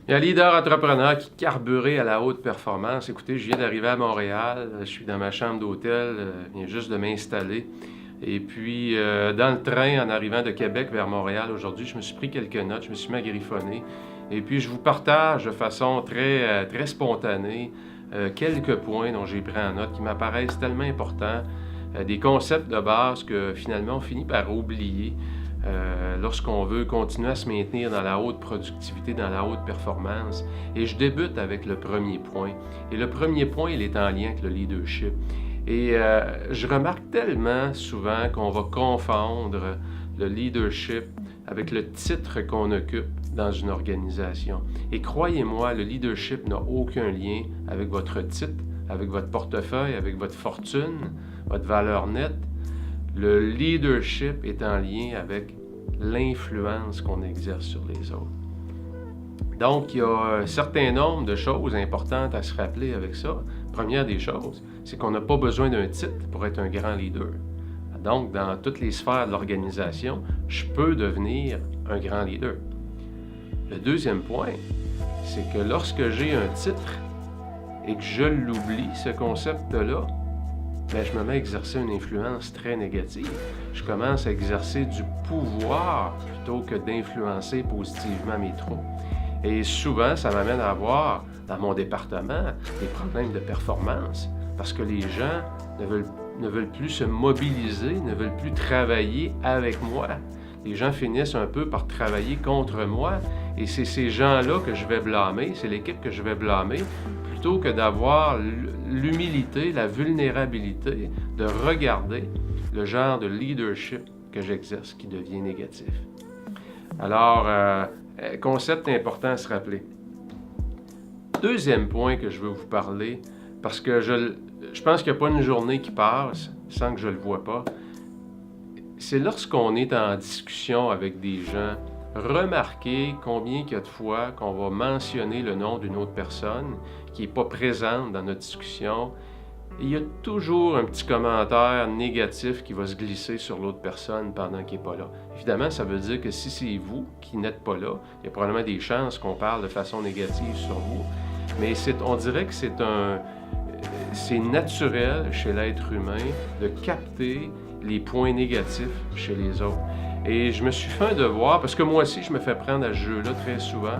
Il y a un leader entrepreneur qui carburait à la haute performance. Écoutez, je viens d'arriver à Montréal, je suis dans ma chambre d'hôtel, je viens juste de m'installer. Et puis, dans le train, en arrivant de Québec vers Montréal aujourd'hui, je me suis pris quelques notes, je me suis mis à griffonner. Et puis, je vous partage de façon très spontanée quelques points dont j'ai pris en note qui m'apparaissent tellement importants, des concepts de base que finalement on finit par oublier. Lorsqu'on veut continuer à se maintenir dans la haute productivité, dans la haute performance. Et je débute avec le premier point. Et le premier point, il est en lien avec le leadership. Et je remarque tellement souvent qu'on va confondre le leadership avec le titre qu'on occupe dans une organisation. Et croyez-moi, le leadership n'a aucun lien avec votre titre, avec votre portefeuille, avec votre fortune, votre valeur nette. Le leadership est en lien avec l'influence qu'on exerce sur les autres. Donc, il y a un certain nombre de choses importantes à se rappeler avec ça. Première des choses, c'est qu'on n'a pas besoin d'un titre pour être un grand leader. Donc, dans toutes les sphères de l'organisation, je peux devenir un grand leader. Le deuxième point, c'est que lorsque j'ai un titre et que je l'oublie, ce concept-là, ben, je me mets à exercer une influence très négative. Je commence à exercer du pouvoir plutôt que d'influencer positivement mes troupes. Et souvent, ça m'amène à avoir, dans mon département, des problèmes de performance parce que les gens ne veulent plus se mobiliser, ne veulent plus travailler avec moi. Les gens finissent un peu par travailler contre moi et c'est ces gens-là que je vais blâmer, c'est l'équipe que je vais blâmer, plutôt que d'avoir l'humilité, la vulnérabilité de regarder le genre de leadership que j'exerce qui devient négatif. Alors, concept important à se rappeler. Deuxième point que je veux vous parler, parce que je pense qu'il n'y a pas une journée qui passe sans que je ne le vois pas, c'est lorsqu'on est en discussion avec des gens, remarquez combien il y a de fois qu'on va mentionner le nom d'une autre personne qui n'est pas présente dans notre discussion. Et il y a toujours un petit commentaire négatif qui va se glisser sur l'autre personne pendant qu'il n'est pas là. Évidemment, ça veut dire que si c'est vous qui n'êtes pas là, il y a probablement des chances qu'on parle de façon négative sur vous. Mais on dirait que c'est naturel chez l'être humain de capter les points négatifs chez les autres. Et je me suis fait un devoir, parce que moi aussi, je me fais prendre à ce jeu-là très souvent.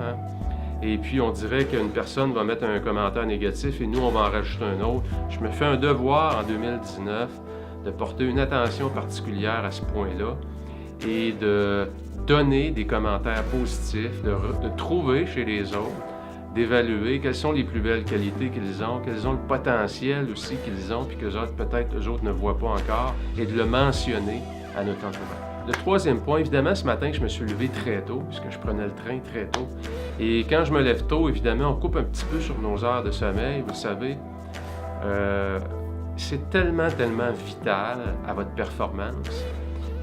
Et puis, on dirait qu'une personne va mettre un commentaire négatif et nous, on va en rajouter un autre. Je me fais un devoir en 2019 de porter une attention particulière à ce point-là et de donner des commentaires positifs, de trouver chez les autres, d'évaluer quelles sont les plus belles qualités qu'ils ont, quels ont le potentiel aussi qu'ils ont, puis que peut-être eux autres ne voient pas encore, et de le mentionner à notre entourage. Le troisième point, évidemment, ce matin, je me suis levé très tôt, puisque je prenais le train très tôt. Et quand je me lève tôt, évidemment, on coupe un petit peu sur nos heures de sommeil, vous le savez. C'est tellement vital à votre performance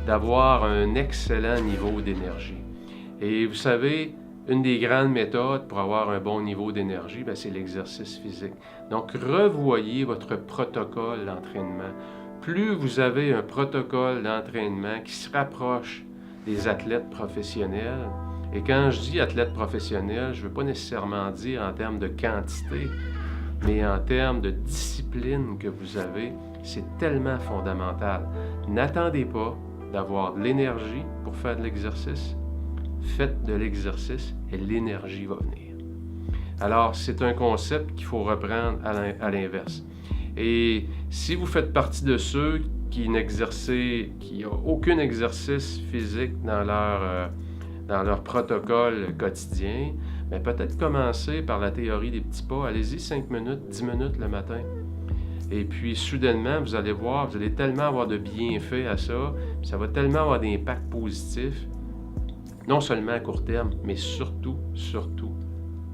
d'avoir un excellent niveau d'énergie. Et vous savez, une des grandes méthodes pour avoir un bon niveau d'énergie, c'est l'exercice physique. Donc, revoyez votre protocole d'entraînement. Plus vous avez un protocole d'entraînement qui se rapproche des athlètes professionnels, et quand je dis athlète professionnel, je ne veux pas nécessairement dire en termes de quantité, mais en termes de discipline que vous avez, c'est tellement fondamental. N'attendez pas d'avoir de l'énergie pour faire de l'exercice. Faites de l'exercice et l'énergie va venir. Alors, c'est un concept qu'il faut reprendre à l'inverse. Et si vous faites partie de ceux qui n'ont aucun exercice physique dans leur protocole quotidien, peut-être commencer par la théorie des petits pas. Allez-y 5 minutes, 10 minutes le matin. Et puis, soudainement, vous allez voir, vous allez tellement avoir de bienfaits à ça, ça va tellement avoir d'impact positif, non seulement à court terme, mais surtout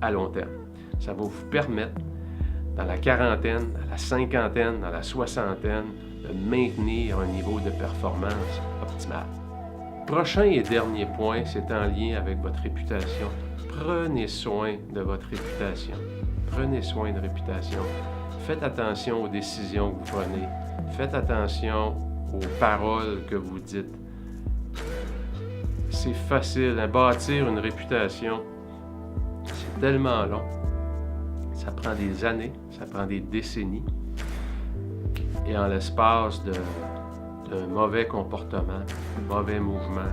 à long terme. Ça va vous permettre, dans la quarantaine, dans la cinquantaine, dans la soixantaine, de maintenir un niveau de performance optimal. Prochain et dernier point, c'est en lien avec votre réputation. Prenez soin de votre réputation. Prenez soin de réputation. Faites attention aux décisions que vous prenez. Faites attention aux paroles que vous dites. C'est facile, bâtir une réputation, c'est tellement long. Ça prend des années, ça prend des décennies. Et en l'espace d'un mauvais comportement, mauvais mouvement,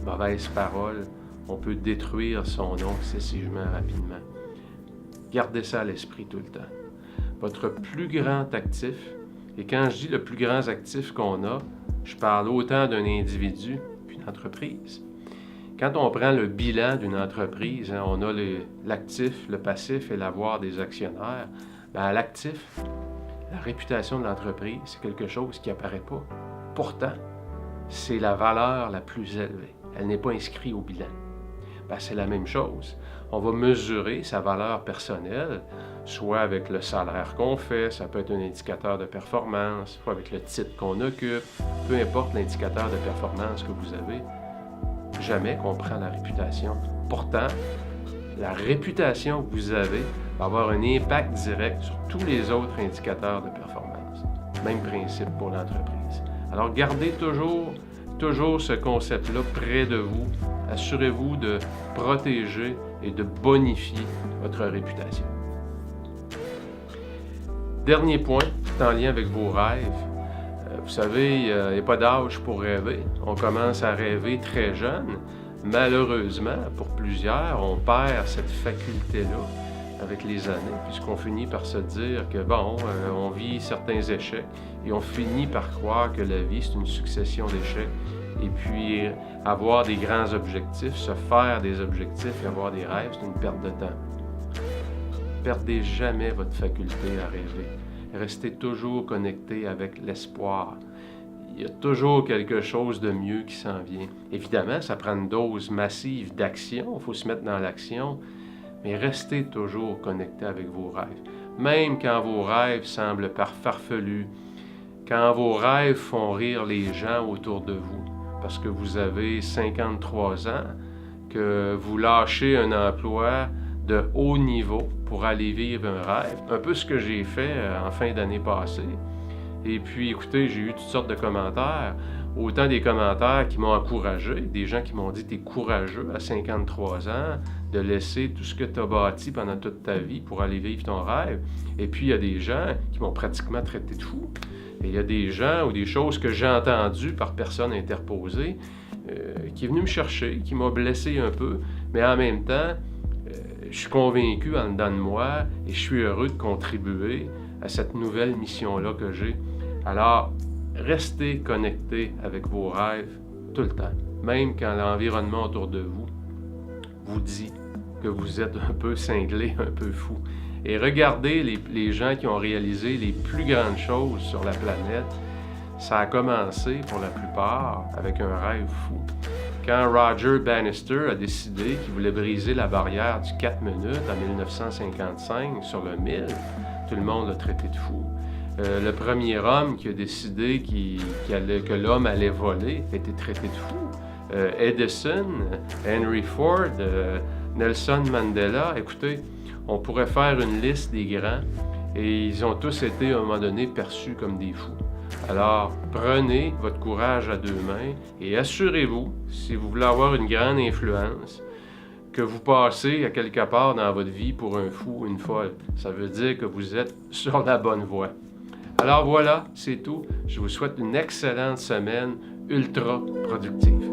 mauvaise parole, on peut détruire son nom excessivement rapidement. Gardez ça à l'esprit tout le temps. Votre plus grand actif, et quand je dis le plus grand actif qu'on a, je parle autant d'un individu qu'une entreprise. Quand on prend le bilan d'une entreprise, on a l'actif, le passif et l'avoir des actionnaires. Bien, l'actif, la réputation de l'entreprise, c'est quelque chose qui n'apparaît pas. Pourtant, c'est la valeur la plus élevée. Elle n'est pas inscrite au bilan. Bien, c'est la même chose. On va mesurer sa valeur personnelle, soit avec le salaire qu'on fait, ça peut être un indicateur de performance, soit avec le titre qu'on occupe, peu importe l'indicateur de performance que vous avez. Jamais qu'on prend la réputation. Pourtant, la réputation que vous avez va avoir un impact direct sur tous les autres indicateurs de performance. Même principe pour l'entreprise. Alors, gardez toujours ce concept-là près de vous. Assurez-vous de protéger et de bonifier votre réputation. Dernier point, en lien avec vos rêves. Vous savez, il n'y a pas d'âge pour rêver. On commence à rêver très jeune. Malheureusement, pour plusieurs, on perd cette faculté-là avec les années, puisqu'on finit par se dire que, on vit certains échecs et on finit par croire que la vie, c'est une succession d'échecs. Et puis, avoir des grands objectifs, se faire des objectifs et avoir des rêves, c'est une perte de temps. Perdez jamais votre faculté à rêver. Restez toujours connecté avec l'espoir. Il y a toujours quelque chose de mieux qui s'en vient. Évidemment, ça prend une dose massive d'action, il faut se mettre dans l'action, mais restez toujours connecté avec vos rêves. Même quand vos rêves semblent farfelus, quand vos rêves font rire les gens autour de vous, parce que vous avez 53 ans, que vous lâchez un emploi de haut niveau pour aller vivre un rêve, un peu ce que j'ai fait en fin d'année passée. Et puis, écoutez, j'ai eu toutes sortes de commentaires, autant des commentaires qui m'ont encouragé, des gens qui m'ont dit « t'es courageux à 53 ans de laisser tout ce que tu as bâti pendant toute ta vie pour aller vivre ton rêve. » Et puis, il y a des gens qui m'ont pratiquement traité de fou. Et il y a des gens ou des choses que j'ai entendues par personne interposée qui est venu me chercher, qui m'a blessé un peu, mais en même temps, je suis convaincu en dedans de moi et je suis heureux de contribuer à cette nouvelle mission-là que j'ai. Alors, restez connectés avec vos rêves tout le temps, même quand l'environnement autour de vous vous dit que vous êtes un peu cinglé, un peu fou. Et regardez les gens qui ont réalisé les plus grandes choses sur la planète. Ça a commencé, pour la plupart, avec un rêve fou. Quand Roger Bannister a décidé qu'il voulait briser la barrière du 4 minutes en 1955 sur le 1000, tout le monde l'a traité de fou. Le premier homme qui a décidé que l'homme allait voler a été traité de fou. Edison, Henry Ford, Nelson Mandela, écoutez, on pourrait faire une liste des grands et ils ont tous été à un moment donné perçus comme des fous. Alors, prenez votre courage à deux mains et assurez-vous, si vous voulez avoir une grande influence, que vous passez à quelque part dans votre vie pour un fou ou une folle. Ça veut dire que vous êtes sur la bonne voie. Alors voilà, c'est tout. Je vous souhaite une excellente semaine ultra productive.